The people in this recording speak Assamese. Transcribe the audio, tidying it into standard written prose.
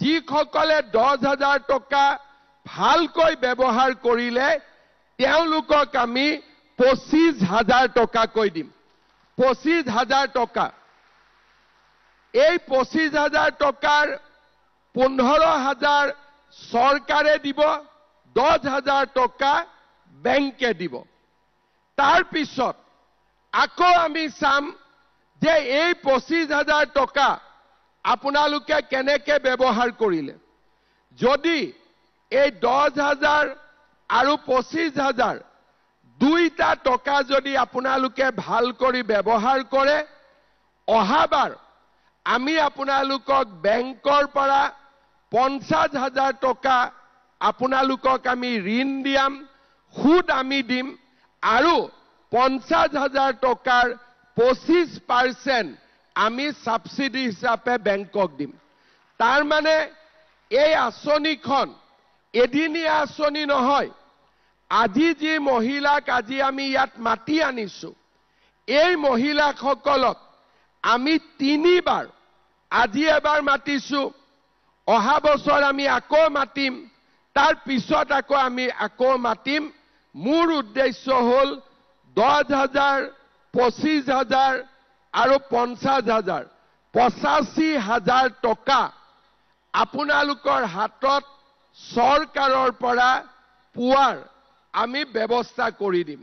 যিসকলে 10,000 টকা ভালকৈ ব্যৱহাৰ কৰিলে তেওঁলোকক আমি 25,000 টকাকৈ দিম 25,000 টকা এই 25,000 টকাৰ 15,000 চৰকাৰে দিব 10,000 টকা বেংকে দিব তাৰ পিছত আকৌ আমি চাম যে এই 25,000 টকা আপোনালোকে কেনেকৈ ব্যৱহাৰ কৰিলে যদি এই 10,000 আৰু 25,000 দুইটা টকা যদি আপোনালোকে ভাল কৰি ব্যৱহাৰ কৰে অহাবাৰ আমি আপোনালোকক বেংকৰ পৰা 50,000 টকা আপোনালোকক আমি ঋণ দিম সুদ আমি দিম আৰু 50,000 টকাৰ 25% আমি সাবসিডি হিচাপে বেংকক দিম তাৰ মানে এই আঁচনিখন এদিনীয়া আঁচনি নহয় আজি যি মহিলাক আজি আমি ইয়াত মাতি আনিছো এই মহিলাসকলক আমি তিনিবাৰ আজি এবাৰ মাতিছো অহা বছৰ আমি আকৌ মাতিম তাৰ পিছত আকৌ আমি আকৌ মাতিম মোৰ উদ্দেশ্য হল 10,000 25,000 আৰু 50,000 85,000 টকা আপোনালোকৰ হাতত চৰকাৰৰ পৰা পোৱাৰ আমি ব্যৱস্থা কৰি দিম